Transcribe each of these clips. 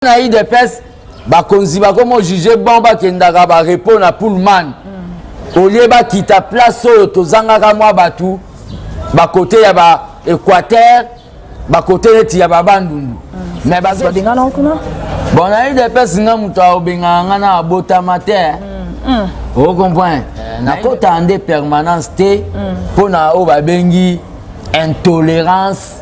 na UDPS bakonzi bakomo juger bon bakendaka ba répondre na Pullman au lieu ba kita place oyo tozangaka mwa batu ba côté ya ba Équateur ba côté neti ya ba Bandundu mais bazo dingana okuna bon na UDPS nga muto obenga nga na bota matin vous comprenez na kota ande permanence te pona o ba bengi intolérance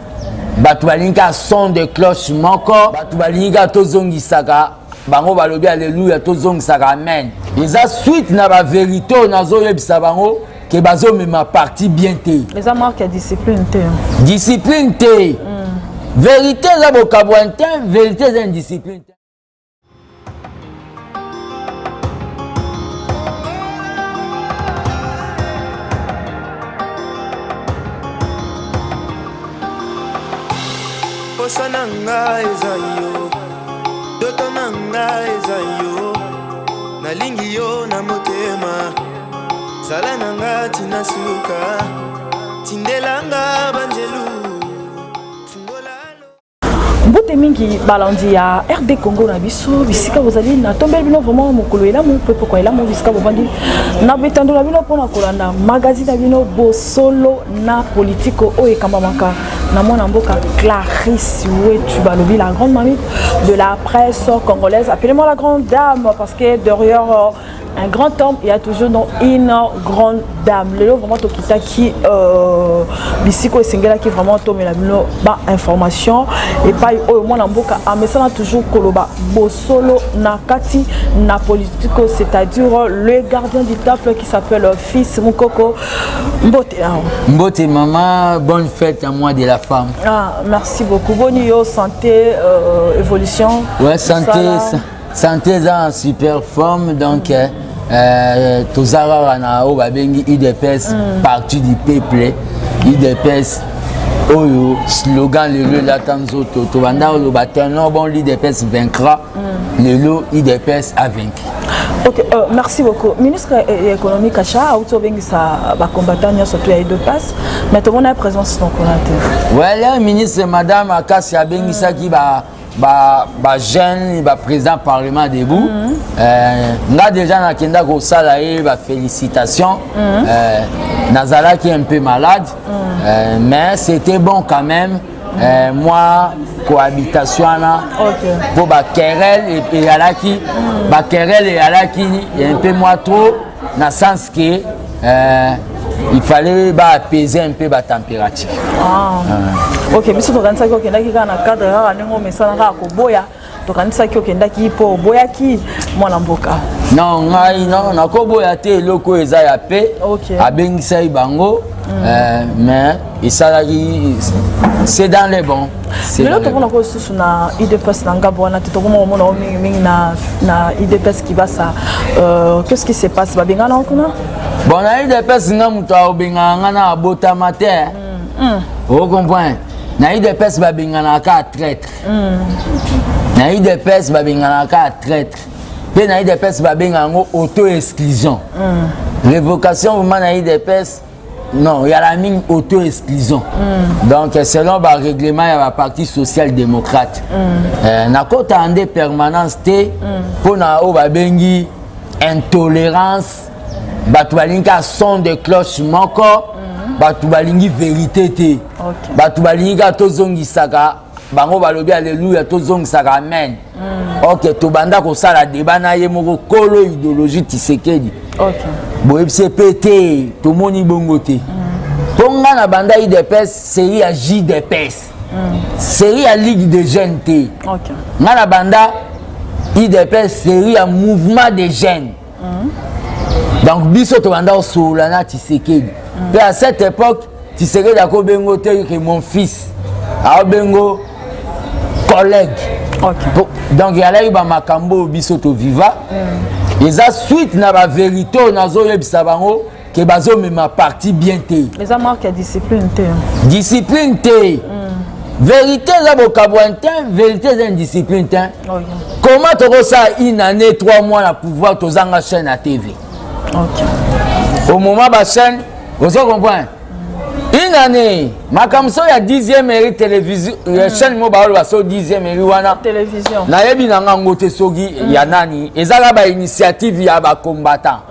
batu balinga son de cloche moko batu balinga tozongisaka bango balobi alléluia tozongisaka amen eza suite na ba vérité nazo yebisa bango ke bazo mema parti bien te eza marque ya discipline te vérité za bokabwa te vérité za indiscipline te. Posa nanga eza yo, doto nanga eza yo, nalingi yo na motema, zala nanga tina suka, tindelanga banjelu, mbote mingi balandi ya RD Congo na biso bisika bozali na tombeli bino vraiment mokolo elamu pe poko elamu bisika bovandi na betandola bino mpona kolanda magazine na bino bosolo na politiko oyo ekambamaka na mwana mboka Clarisse Ouétu balobi la grande mamie de la presse congolaise. Appelez-moi la grande dame parce que derrière un grand homme il y a toujours une grande dame. Le lot vraiment tokita qui bisiko esengela qui vraiment tombe la bino ba information et pas au mwana mboka amesana toujours koloba bosolo na kati na politiko, c'est-à-dire le gardien du temple qui s'appelle Fils Mukoko Mbote. Mbote maman, bonne fête à moi de la femme. Ah, merci beaucoup. Bonne yo, santé, évolution. Ouais, santé en super forme donc tozara na o babengi UDPS parti du peuple UDPS oyo slogan le la tanzoto to banda lo batano bon l'UDPS vaincra le UDPS a vaincu. Ok, merci beaucoup. Ministre économique Kacha, autobengisa ba combattant surtout à UDPS, mais tout le monde a présence dans le voilà, ministre madame Akasi abengisa qui jeune président parlement debout nga déjà nakenda ko sala félicitations nazala qui est un peu malade mais c'était bon quand même moi cohabitation pour ba querelle et alaki ba querelle et alaki un peu moins trop dans sens que il fallait apaiser un peu la température. Ok, mais si tu as dit que tu as un cadre, tu as un message tu as dit que tu as boya qui mwanamboka. Non, na ko boya te loko eza ya pe. Abengisa ibango mais c'est dans les bons. Mais là tu vois que sur na IDPS nanga bona tu vois mon mingi na IDPS qui va ça qu'est-ce qui se passe ba benga na kuna? Bon na IDPS nga muto obenga nga na bota matin. Vous comprenez? Na IDPS ba benga na ka traître. Na IDPS ba benga na ka traître. Pe na IDPS ba benga ngo auto-exclusion. Révocation vraiment na IDPS non, il y a la mine auto-exclusion. Donc selon le règlement il y a la parti social-démocrate. Na kota ande permanence te pour na o ba bengi intolérance batu balinga son de cloche moko batu balingi vérité te batu balinga tozongisaka bango balobi alléluia tozongisaka amen. Ok to banda ko sala débat na ye moko kolo idéologie Tshisekedi. Ok boyeb CPT to moni bongo te ponga na banda IDPS série à JDPS série à Ligue des jeunes te ok na banda IDPS série à mouvement des jeunes. Donc biso to banda solana Tshisekedi. Et à cette époque Tshisekedi a ko bengo te que mon fils a bengo collègue. Okay. Donc il y a eu ba makambo biso to viva. Et ça suite na ba vérité nazo yebisa bango que bazo mema parti bien te. Les a marqué discipline te. Discipline te. Vérité za bokabwante, vérité za indiscipline te. Comment tu ça une année 3 mois la pouvoir tozanga chaîne à TV. OK. Au moment ba chaîne, vous comprenez? Une année, makamso ya 10e mairie télévision, chaîne mo ba so 10e mairie wana télévision. Na yebi na ngango te sogi ya nani, ezala ba initiative ya ba combattant.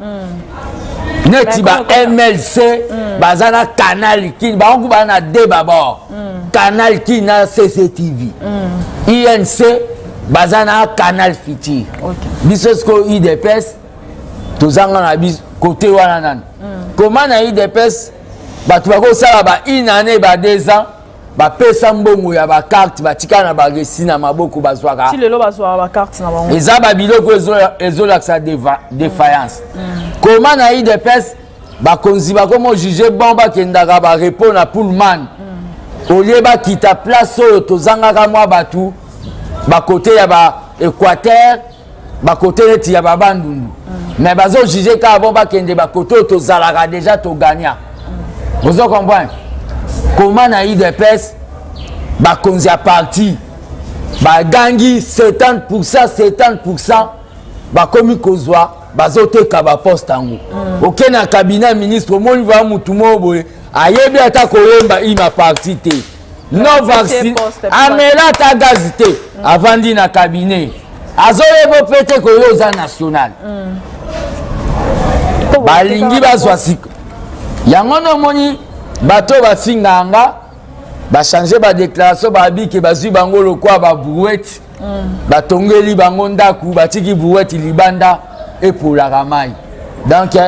Neti ba MLC, bazana canal qui ba on ba na débat bord. Canal qui na CCTV. INC bazana canal fiti. Biso sko IDPS tozanga na bis côté wana nan. Comment na IDPS batu bako sala ba une année ba 2 ans ba pesa mbongo ya ba carte ba tika na ba gesi na maboko bazwaka. Si lelo bazwa ba carte na bango. Eza ba biloko ezola sa défaillance. Comment na IDPS ba konzi ba komo juger bon ba kendaka ba répondre à Pullman. Au lieu ba kita place oyo tozanga ka mwa batu ba côté ya ba Équateur ba côté neti ya ba Bandundu. Mais bazo juger ka bon ba kende ba côté tozalaka déjà to gagner. Vous comprenez? Comment na IDPS ba konzi a parti ba gangi 70% ba komi kozwa bazoteka ba poste ango. OK na cabinet ministre moni va mutu moboye ayebi ata koyemba ima parti te. Non vaccin amela ta gazité avandi na cabinet. Azoyebo pete koyoza national. Balingi bazwa siko. Yango no moni bato bafinganga ba changer ba déclaration ba biki bazwi bango lokwa ba brouette batongeli bango ndaku batiki brouette libanda et pour la ramai. Donc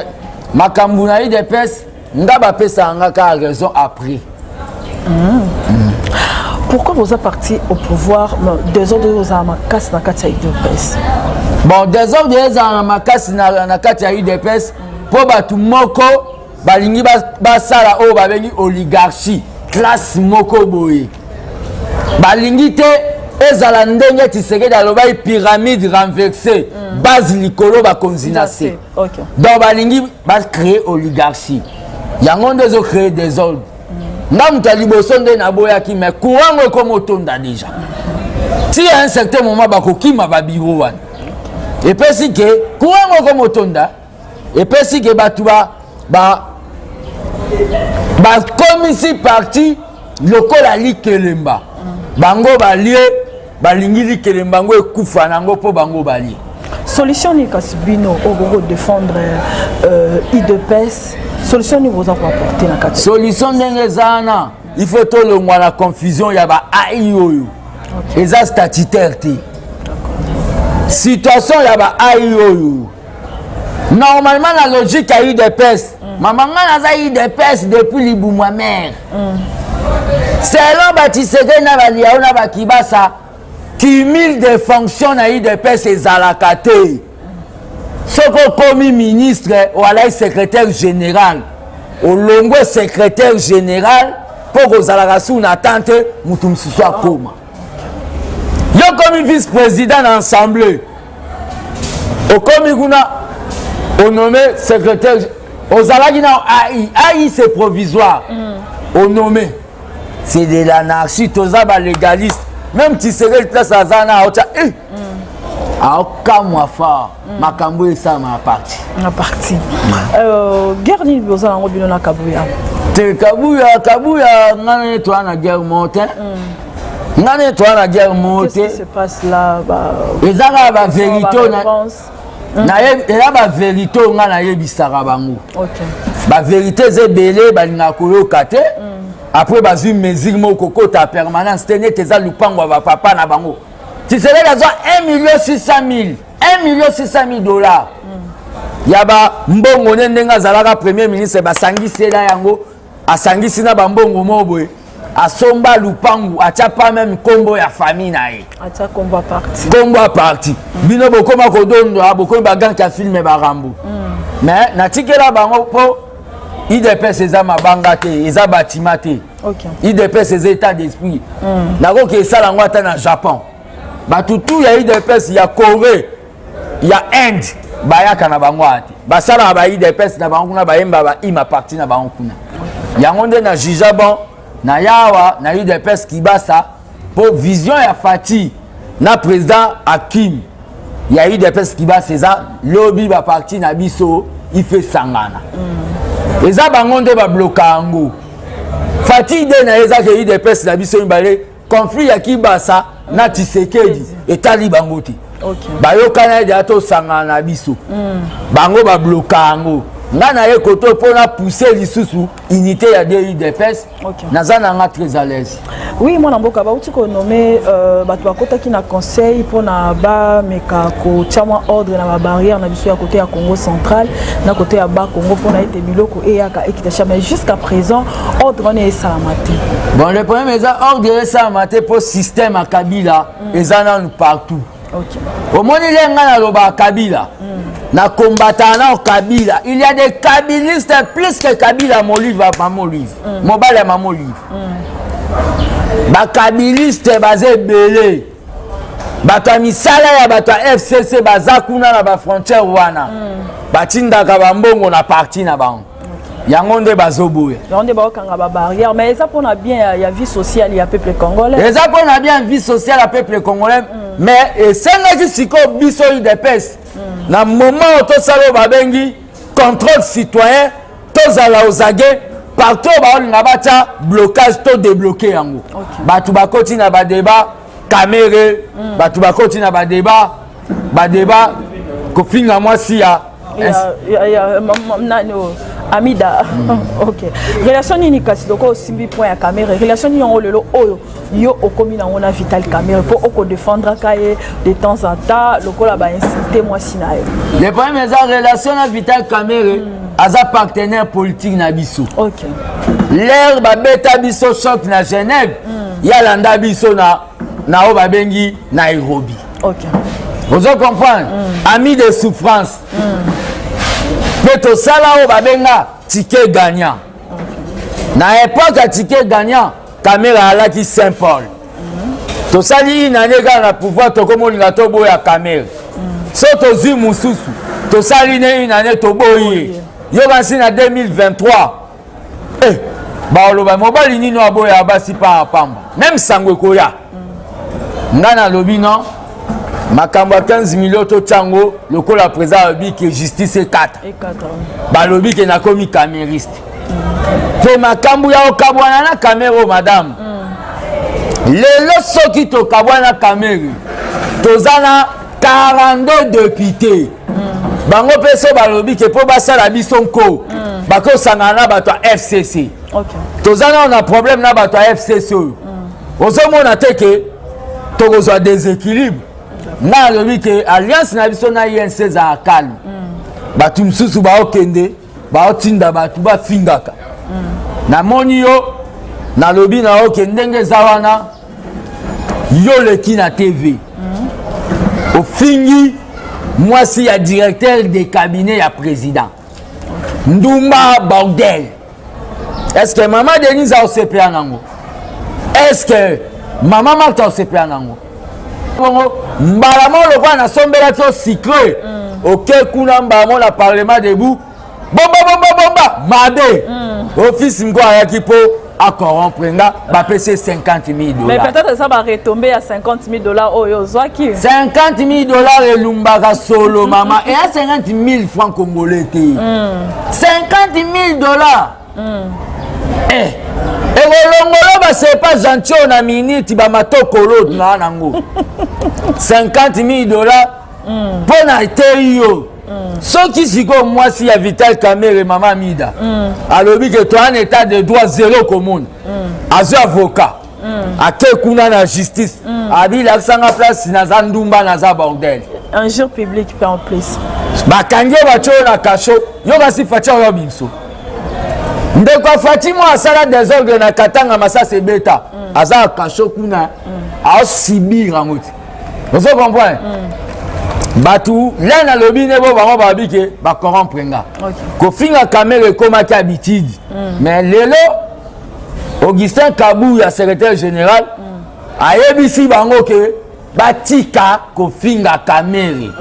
makambu na IDPS nga ba pesa nga ka raison après. Pourquoi vous êtes parti au pouvoir des ordres aux amakas na kati ya IDPS? Bon, des ordres aux amakas na kati ya IDPS po batu moko balingi basala oyo babengi oligarchie classe moko boye balingi te ezala ndenge Tshisekedi alobai pyramide renversée base likolo bakonzi na se. Donc balingi bacréer oligarchie yango nde ezocréer des ordres. Nga mutu ya liboso nde naboyaki mais courant ekomotonda déjà ti à un certain moment bakokima babiro wana epesi ke courant ekomotonda epesi ke batu bakomisi parti lokola likelemba bango balie balingi likelemba ngo ekufa nango mpo bango balie. Solution ni kasibino ogogo défendre IDPS. Solution ni vous apporter na kati. Solution ndenge zana il faut tolongwa na confusion ya ba AI oyo. Eza statutaire te. Situation ya ba AI oyo. Normalement la logique a eu des pèses. Maman a eu des pèses depuis Libouma mère. Selon Batisege na Baliao na Bakibasa, cumul de fonctions a eu des pèses et Zalakate. Ce qu'on commis ministre ou à secrétaire général, au longo secrétaire général, pour que Zalakassou n'attente, Moutoum soit coma. Yo commis vice-président d'assemblée. Au commis on nommé secrétaire aux Alagina AI c'est provisoire. On nommé c'est de l'anarchie, tozaba légaliste. Même si c'est le place à Zana, aucun mois fort, makambo et ça ma partie. Ma partie. Guerre ni besoin en robino na Kabuya. Te Kabuya, ngane toi na guerre montée. Ngane toi na guerre montée. Qu'est-ce qui se passe là? Les Arabes la vérité na ela ba vérité nga na yebisaka bango. OK. Ba vérité zebele balinga koyoka te. Après bazui mesure moko kota permanence tene teza lupango ba papa na bango. Tu serais là 1,600,000 $1,600,000. Yaba mbongo ndenga zalaka premier ministre basangisi la yango asangisi na bambongo mobwe. Asomba lupangu atia pas même combo ya famille na ye atia combo parti bino bokoma kodondo bokoma baganki ya filme barambo mais natikela bango po IDPS eza mabanga te eza batima te. IDPS eza état d'esprit nakoki esala ngo ata na Japon batutu ya IDPS ya Corée ya Inde bayaka na bango ate basala ba IDPS na bango kuna bayemba ba ima parti na bango kuna yango nde na juge bon na yawa na UDPS Kibasa pour vision ya Fati na président Hakim ya UDPS Kibasa eza lobby ba parti na biso il fait sangana eza bango nde ba bloka ngo Fatih de na ezaka UDPS na biso mibale conflit ya Kibasa na Tshisekedi etali bango te. Bayokana ya to sanga na biso. Bango ba bloka ngo. Ngana ye koto pona pousser lisusu unité ya UDPS. Nazana nga très à l'aise. Oui, moi namboka ba uti ko nommé bato bakota ki na conseil pona ba meka ko chama ordre na ba barrière na biso ya côté ya Congo central na côté ya ba Congo pona ete biloko e yaka ekita mais jusqu'à présent ordre ne sa maté. Bon le problème est ordre sa maté pour système à Kabila ezana partout. OK. Au moins il y a ngana loba Kabila. Na combattant au Kabila, il y a des kabilistes plus que Kabila Molive à Mamolive. Mobile à Mamolive. Ba kabiliste basé belé. Ba kamisala ya bato FCC bazakuna na ba frontière wana. Ba tinda ka bambongo na parti na bango. Yango nde bazoboya. Yango ba okanga ba barrière mais ça pour na bien ya vie sociale ya peuple congolais. Ça pour na bien vie sociale à peuple congolais mais et senga ki siko biso UDPS. Na moment où tout ça babengi contrôle citoyen tozala ozage partout ba olinga bacha blocage to débloquer yango batu bakoti na ba débat caméra batu bakoti na ba débat ko finga mwasi ya Amida. OK. Relation ni kasi doko simbi point ya caméra. Relation ni on lelo oyo yo okomi na ona vital caméra pour oko défendre kaye de temps en temps lokola ba insulter moi sinayo. Le problème est relation na vital caméra aza partenaire politique na biso. OK. L'air ba beta biso choc na Genève ya landa biso na o babengi Nairobi. OK. Vous comprenez? Ami de souffrance. Peto sala o babenga ticket gagnant. Na époque à ticket gagnant, caméra alaki Saint-Paul. To sali une année na pouvoir to comme on to boya caméra. So to zi mususu. To sali une année to boye. Yo basi na 2023. Ba oloba mobile nino aboya basi pa pamba. Même sangwe koya. Ngana lobi non. Makambo 15 millions to chango lokola président lobi que justice est 4. Ba lobi que na komi camériste. Te makambo ya okabwana na caméra madame. Lelo soki to kabwana caméra. Tozana 42 députés. Bango peso ba lobi que po basala bisonko. Bako sangana bato FCC. OK. Tozana on a problème na bato FCC. Ozomona teke tokozwa déséquilibre. Na lobi que alliance na biso na INC za calme. Batu msusu ba okende, ba otinda batu ba fingaka. Na moni yo na lobi na okende ndenge zawana yo leki na TV. Au fingi moi si ya directeur de cabinet ya président. Ndumba bordel. Est-ce que maman Denise a OCPA nango? Est-ce que maman Martha a OCPA nango? Mbalamo le voit na sombela to cyclé. OK kuna mbamo la parlement debout. Bomba mabe. Office ngo ayaki po a corrompre nga ba pc 50 000 $. Mais peut-être ça va retomber à 50 000 $ oyo zwaki. 50 000 $ et lumbaka solo maman et à 50 000 francs congolais. 50 000 $. Et le ba c'est pas gentil on a minute ba matokolo na nango. 50 000 $. Pour na teyo. Ce qui siko moi si ya Vital Kamerhe maman Mida. Alobi que toi un état de droit zéro commune. Azo avocat. Ake kuna na justice. Abi la sanga place na Zandumba na za bordel. Un jour public peut en plus. Ba kange ba cho na kasho. Yo ba si facha yo bimso. Ndeko Fatima asala désordre na Katanga Masase beta. Aza kasho kuna. A sibira ngoti. Vous comprenez? Batu là na lobby ne bo bango ba bike ba corrompre nga. Ko finga caméra koma ki habitude. Mais lelo Augustin Kabou ya secrétaire général a yebisi bango ke batika ko finga caméra.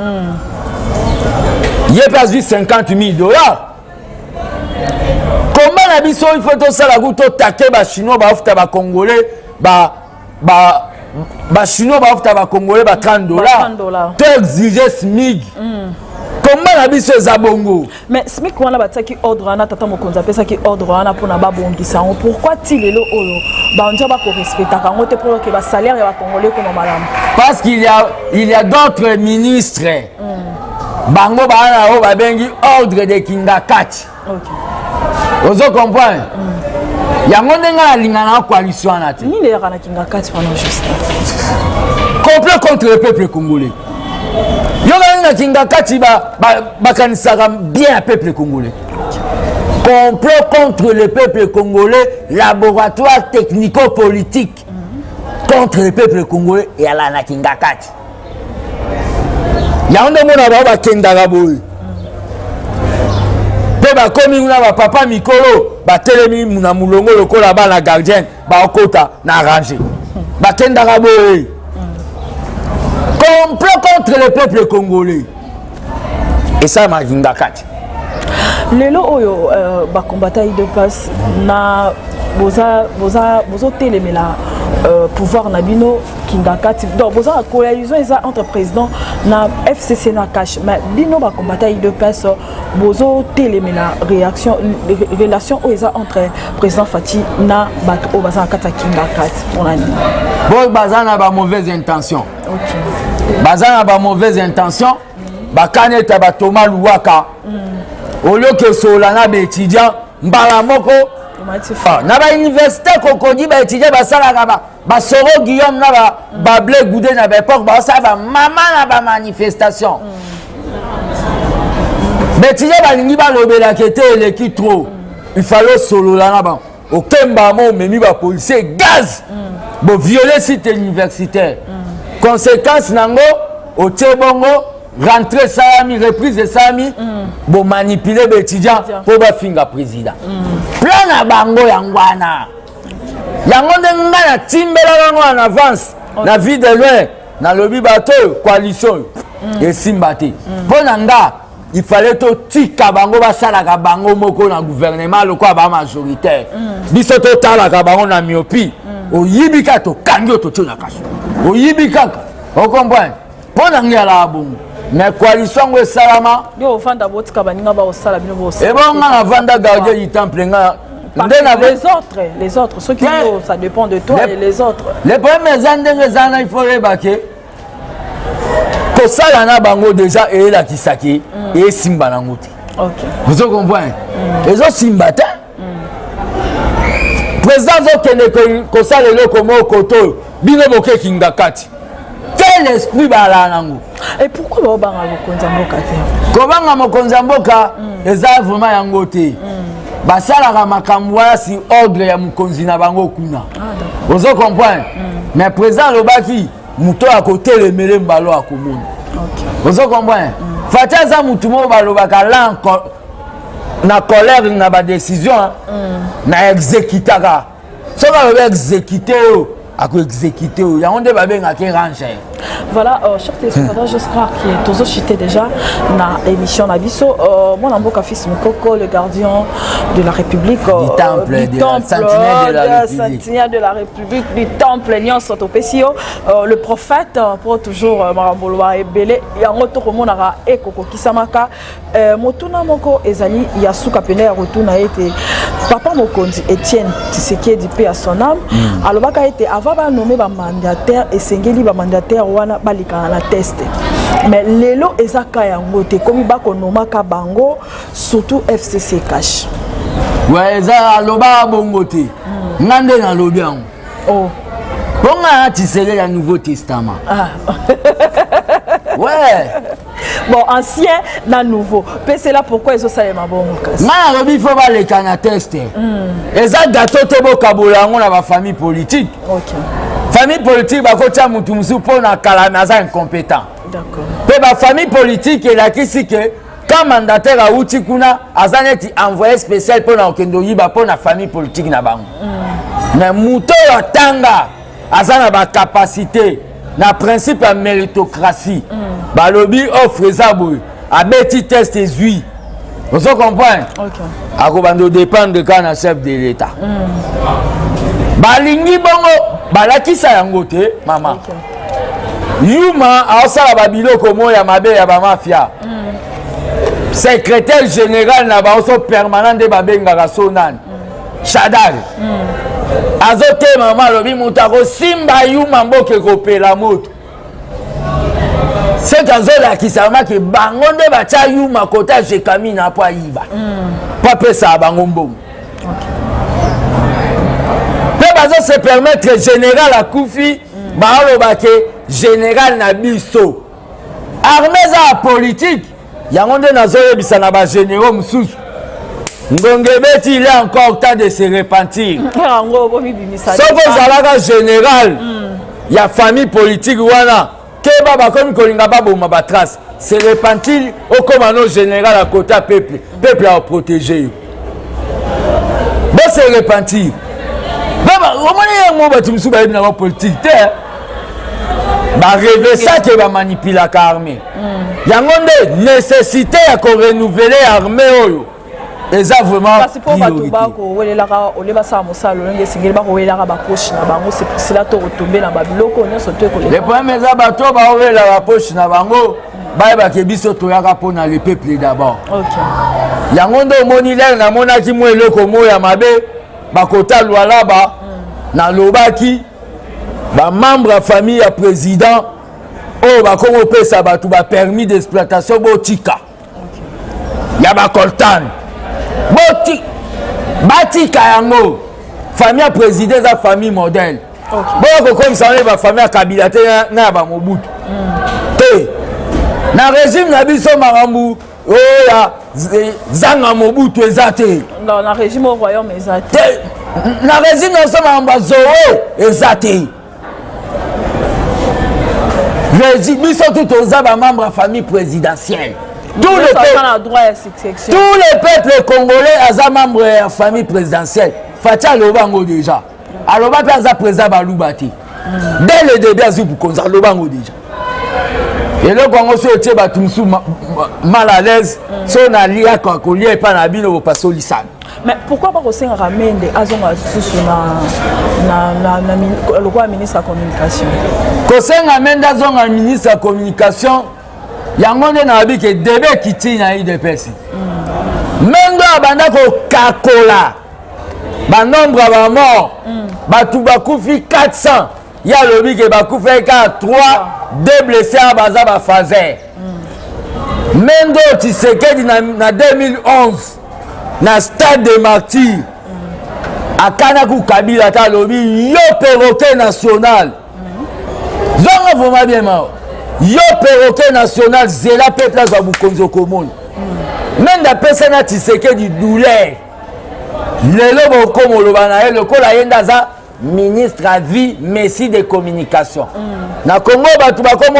Yé pas vu 50 000 $. Comment na biso il faut to sala guto taquer ba chinois ba ofta ba congolais ba chinois ba ofta ba congolais ba $30. To exiger SMIC. combat na biso eza bongo. Mais SMIC wana bataki ordre wana tata mokonza pesa ki ordre wana pona ba bongisa. Pourquoi tilelo oyo ba onja ba ko respecta kango te pour que ba salaire ya ba congolais comme malamu? Parce qu'il y a d'autres ministres. Bango bana o ba bengi ordre de Kingakati. OK. Ozo comprendre? Yango ndenga lingana na coalition na te. Ni le yana Kingakati pendant juste. Complot contre le peuple congolais. Yoga Kingakati ba kanisaka bien le peuple congolais. Complot contre le peuple congolais, laboratoire technico-politique contre le peuple congolais et à la Kingakati. Yande mona ba kendaka boy. Pe ba komi na ba papa mikolo ba telemi na mulongo lokola ba na gardien ba okota na ranger. Ba kendaka boy. Complot contre le peuple congolais. Et ça m'a Kingakati. Lelo oyo ba combattant de passe na bozo telemela pouvoir na bino Kingakati. Donc bozo la coalition entre président na FCC na cash. Mais bino ba combattant de passe bozo telemela relation entre président Fati na bato o baza kata Kingakati. On a dit. Bon baza na ba mauvaise intention. OK. Baza na ba mauvaise intention. Ba kaneta ba Thomas Luwaka. Au lieu que Solana ba étudiant mbala moko na ba université kokodi ba étudiant ba sala ba Soro Guillaume na ba Blé Goudé na ba époque ba ça ba mama na ba manifestation. Ba étudiant ba lingi ba lobela kete eleki trop. Il fallait Solana ba au Kemba mo memi ba policier gaz. Bo violer site universitaire. Conséquence nango au Tebongo rentrer Salami, reprise de Salami, pour manipuler les étudiants pour finir président. Plan à bango yangwana. Yangonde ngana timbela bango en avance. La vie de loin, dans le bibato, coalition, et simbati. Pour nanga, il fallait tout tika bango basala ka bango moko na gouvernement le quoi ba majoritaire. Biso to tala ka bango na myopie. O yibika to kango to tuna kaso. O yibika. On comprend? Pour nanga la bongo. Mais coalition we salama yo fanda botika baninga ba osala bino bo et bon nga vanda gardien du temple nga les autres ceux qui ça dépend de toi et les autres les premiers années zana il faut rebaquer ko sala na bango déjà et la kisaki et simba na ngoti. OK vous comprenez les autres simba ta président zo ko sala le komo koto bino boke Kingakati quel esprit bala nango. Et pourquoi ba banga mokonza mboka te? Ko banga mokonza mboka eza vraiment yango te. Ba sala ka makambo si ordre ya mokonzi na bango kuna. Vous comprenez? Mais président lobaki muto a côté le mele mbalo akomona. OK. Vous comprenez? Fatia za mutu mo balobaka la na colère na ba décision na exécutaka. Soka le exécuter à exécuter yonde ba benga ke ranger. Voilà, chers téléspectateurs, j'espère que tous cité déjà na émission Nabiso. Mon amboka fils Mukoko, le gardien de la République, du temple sentinelle de la République, du temple Nyon Sotopesio, le prophète pour toujours Maramboloa et Belé, Yangoto Monara et Koko Kisamaka, Motuna Moko Ezali Yasuka Pene Rotuna été Papa Mokonzi Etienne Tshisekedi paix à son âme. Alors baka été avant nommé mandataire et Sengeli mandataire wana balika na test mais lelo ezaka yango te komi bako nomaka bango surtout FCC cash ouais eza loba bongo te ngande na lobi yango oh bonga tisele ya Nouveau Testament ouais bon ancien na nouveau mais c'est là pourquoi ils ont ça ma bongo kasi na lobi faut balika na test eza gâteau te bokabola yango na ba famille politique. OK famille politique bakotia mutu musu pona kala naza incompétent. D'accord. Pe ba famille politique la kisi que quand mandataire a uti kuna azaneti envoyé spécial pona okendo yiba pona famille politique na bango. Mais muto tanga azana ba capacité na principe ya méritocratie. Ba lobby offre ça boy abeti test ezui. Vous comprenez? OK. Akobando dépendre quand na chef de l'état. Balingi bongo balakisa yango te mama. Okay. Yuma aosala babiloko moya mabe ya ba mafia. secrétaire général na baoso permanent de babengaka sonani Chadal azote mama lobi mutako simba yuma mboke kopela moto c'est azolakisa ke bango nde batia yuma kota jekamina po ayiba po apesa bango mbongo mpe bazo se permettre général akufi baolobake général na biso armée za politique yango nde nazoyebisa na bagénéraux mosusu ngonge beti il est encore temps de se repentir soko ozalaka général ya famille politique wana keba bakomi kolinga baboma batrace se repentir okoma no général à côté ya peuple a protéger yo bo se repentir omoni yango bato mosusu bayebi na bapolitique te barevesaki bamanipulaka armée yango nde nécessité ya korenouveler armée oyo eza vraiment kasi po bato bakowelelaka olebasala mosala olenge esengeli bakowelelaka bapoche na bango c'est pour cela tokotombe na babiloko nyonso to ekolela le problème eza bato baowela bapoche na bango bayebake biso toyaka mpona le peuple d'abord yango nde omoni lere namonaki mwa eloko mo ya mabe bakota lwalaba nalobaki bamembre ya famille ya président oyo bakongo opesa bato bapermis d'exploitation botika ya bakoltane batika yango famille ya président eza famille modèle boyo kokomisa wana bafamille ya kabila te na ya bamobutu te na régime na biso makambo oyo ya zanga mobutu eza te na régime au royaume eza te na régime na biso makambo ya zoe eza te biso tu toza bamembre ya famille présidentielle tout le peuple congolais aza membre ya famille présidentielle Fatia alobango déjà aloba mpe aza président baluba te dès le début azwi bukonzi alobango déjà eloko yango so etie bato mosusu mal à l'aise so naliaka kolia epa na bino bopasolisana. Mais pourquoi pas kosengaka mende azonga susu na lokwa ministre ya communication kosenga mende azonga ministre ya communication yango nde nayebi ke debe kiti na UDPS mendo abanda kokakola banombre ya bamort bato bakufi 400 ya lobi ke bakufi ka 3 2 blessés ya baza bafazer mendo Tshisekedi na 2011 na stade de martyr akanaku Kabila ta lobi yo perroquet national zonga vraiment bien mao yo perroquet national zela peuple azwa bukonzo komona menda pesa na Tshisekedi douleur lelo bokomo loba na ye lokola yenda za ministre à vie messie de communication na Congo bato bakomo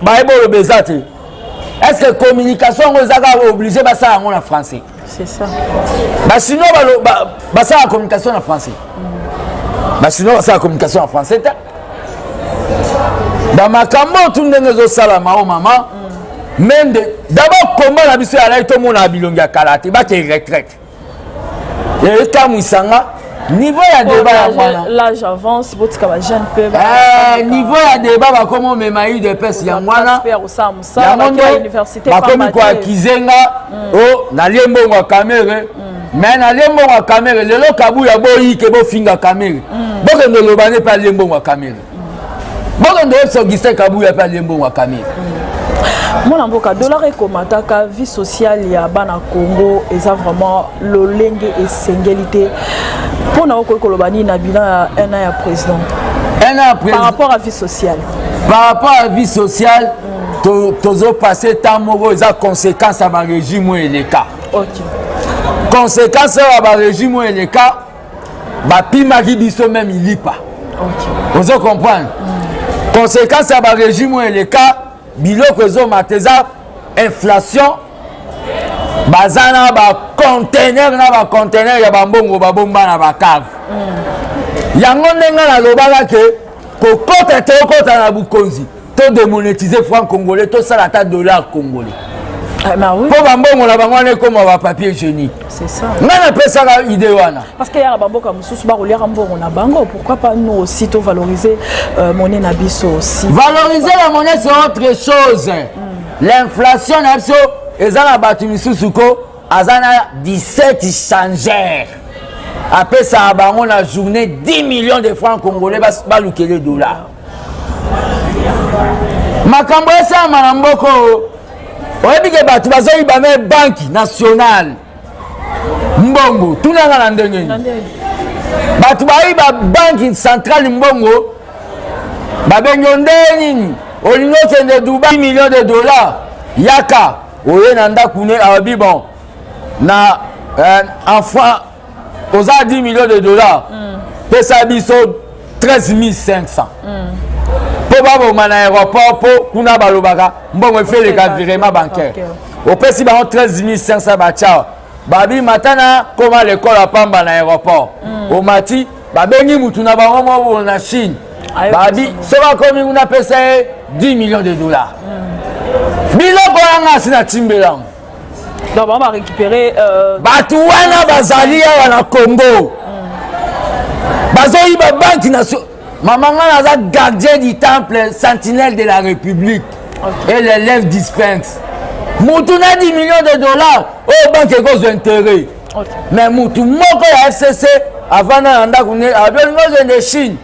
bayebo lobeza te est-ce que communication ngo ezaka obligé basala yango na français c'est ça sinon basala communication na français sinon basala communication en français te bamakambo tu ndenge ezosalama o mama mende d'abord komba na biso ya lai tomona bilongi ya kala te bake retraite ekamwisanga niveau ya débat ya mwana l'âge avance botika ba jeune peu niveau ya débat bakomi omema UDPS ya mwana yango nde bakomi koakizenga o nalie mbongo ya kamere mais nalie mbongo ya kamere lelo kabuya boyike bofinga kamere bokende olobane mpe alie mbongo ya kamere bokende oyebisa Augustin Kabuya mpe alie mbongo ya kamere mwana mboka dollar ekomataka vie sociale ya bana Congo eza vraiment lolenge esengeli te mpona okoki koloba nini na bilan ya un an ya président par rapport à vie sociale tozopase temps moko eza conséquence ya barégime oyo eleka conséquence ya barégime oyo eleka bapimaki biso meme ilipa ozo comprendre conséquence ya barégime oyo eleka biloko ezomata eza inflation baza na bacontener ya bambongo babomba na bakave yango ndenge nalobaka ke kokota te okota na bukonzi to démonétiser franc congolais tosala ata dollar congolais mpo bambongo na bango wana ekoma bapapier hygiénique ngai napesaka idée wana parce que yaka bamboka mosusu bakoliaka mbongo na bango pourquoi pas nous aussi tovaloriser monnaie na biso aussi valoriser la monnaie c'est autre chose l'inflation na biso ezana batu misusuko azana 17 changeurs. Après ça bango la journée 10 millions de francs congolais ba lukele dollars. Makambo esa manamboko oyebi ke batu bazoyi ba me banque nationale. Mbongo tunanga na ndenge. Batu bayi ba banque centrale mbongo ba benyo ndeni olingo kende Dubai 10 millions de dollars yaka oye nanda kune awabi bon na enfant oza 10 millions de dollars pesa biso 13 500 po baboma na aéroport po kuna balobaka mbongo efeleka virement bancaire opesi bango 13 500 bachao babi matana koma l'école apamba na aéroport omati babengi mutu na bango mo na Chine babi soba komi kuna pesa 10 millions de dollars biloko yanga sina timbelango. Donc on va récupérer batu wana bazali awa na Congo bazoyi ba banque nationale maman naza gardien du temple sentinelle de la République et l'élève dispense mutu na 10 millions de dollars oh banque cause intérêt mais mutu moko ya FCC avant na ndako ne abelingo de Chine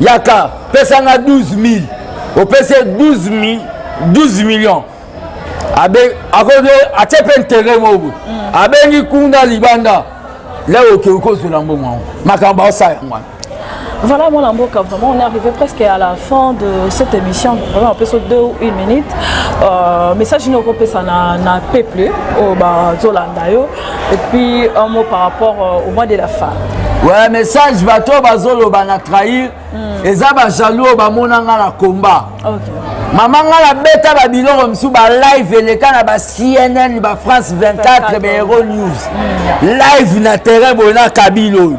yaka pesa nga 12 000 au pesa 12 millions abe akodo atepe intérêt mobu abengi kunda libanda là au cause de l'ambongo makamba osa ngwana. Voilà mon Lamboka, vraiment on est arrivé presque à la fin de cette émission, vraiment on peut sur 2 ou 1 minute. Message nous repose ça n'a peuple au Zolandayo et puis un mot par rapport au mois de la femme. Ouais, message bato bazolo bana trahir et ça ba jaloux ba monanga na combat. OK. Maman la beta ba biloko msu ba live eleka na ba CNN ba France 24 ba Hero News. Live na terrain bona Kabilo.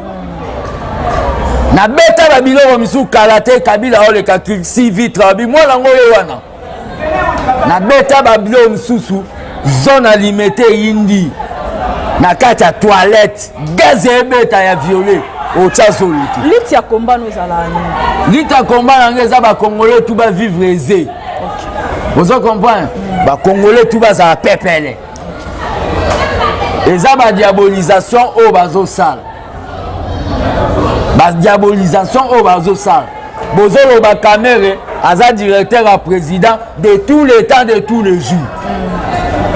Na beta ba biloko msu kalate Kabila ole ka si vitre bi mwana ngoyo wana. Na beta ba biloko msusu zone alimentée indi. Na kati ya toilette gaz ebeta ya violet au tchazolo. Lit ya combat nous allons. Lit ya combat ngeza ba congolais tout ba vivre aisé. Vous comprenez? Ba congolais tout ba za pepele. Eza ba diabolisation au bazo sal. Ba diabolisation au bazo sal. Bozolo ba caméra aza directeur à président de tous les temps de tous les jours.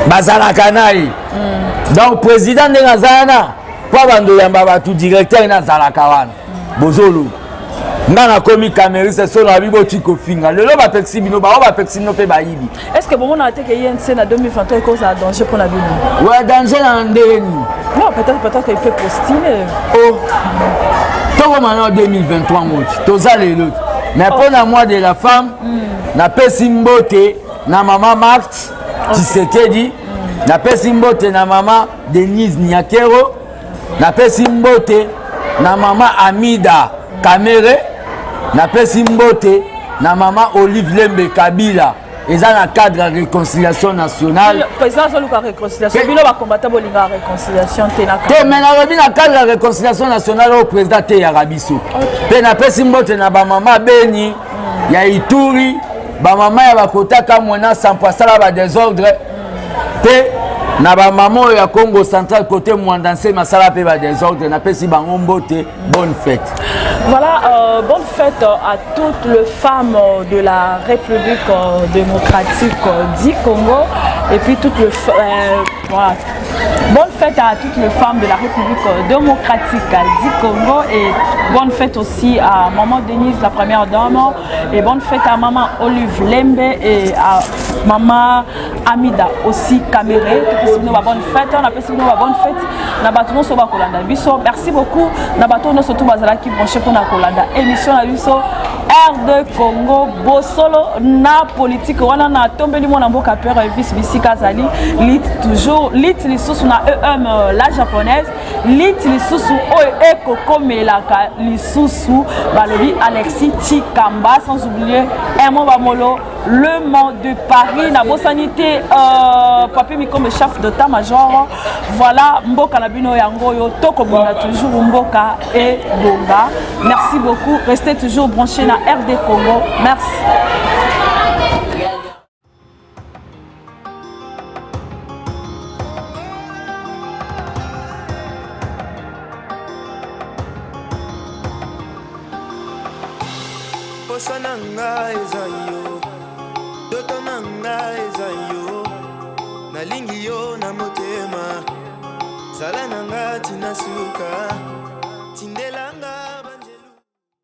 Bazala kanaï. Donc président de Nazana pour bando yamba ba tout directeur na zalaka wana. Bozolo. Ngana komi camériste solo abibo tiko finga lelo ba pexi bino ba pexi no pe ba yibi. Est-ce que bon on a été que INC na 2023 cause à danger pour la vie? Ouais, danger na ndeni. Non, peut-être qu'il peut postuler. Oh. Toko maintenant 2023 moti. Toza lelo. Mais pour la mois de la femme, na pesi mbote na maman Marthe Tshisekedi, na pesi mbote na maman Denise Nyakero, na pesi mbote na maman Amida Kamere, na pesi mbote na maman Olive Lembe Kabila. Et ça dans le cadre de la réconciliation nationale. Le président de la réconciliation, il va combattre la réconciliation. Mais dans le cadre de la réconciliation nationale, le président de Yarabiso. Et na pesi mbote na ba maman Beni, ya Ituri, ba maman ya bakota kamwana sans passer la désordre. Pe na ba maman ya Congo central côté Mwandanse masala pe ba désordre na pesi bango mbote. Bonne fête. Voilà, bonne fête à toutes les femmes de la République démocratique du Congo et puis toutes les voilà. Bonne fête à toutes les femmes de la République démocratique du Congo et bonne fête aussi à maman Denise, la première dame, et bonne fête à maman Olive Lembe et à maman Amida aussi Kamere. Bonne fête, on appelle ça bonne fête. Nabato so ba kolanda biso. Merci beaucoup. Nabato no surtout bazala ki branché pour na kolanda émission na biso R2 Congo Bosolo na politique wana na tombeli mona mboka père vice bisika zali lit toujours lit lisusu na EM la japonaise lit lisusu o ekoko melaka lisusu balobi Alexis Chikamba sans oublier Hermo Bamolo le monde de Paris na sanité papier mi comme chef d'état-major. Voilà mboka na bino yango yo toko bona toujours mboka et bonga. Merci beaucoup, restez toujours branchés na RD Congo. Merci. posa na nga eza yo, ndoto na nga eza yo, nalingi yo na motema, zala na nga tina suka.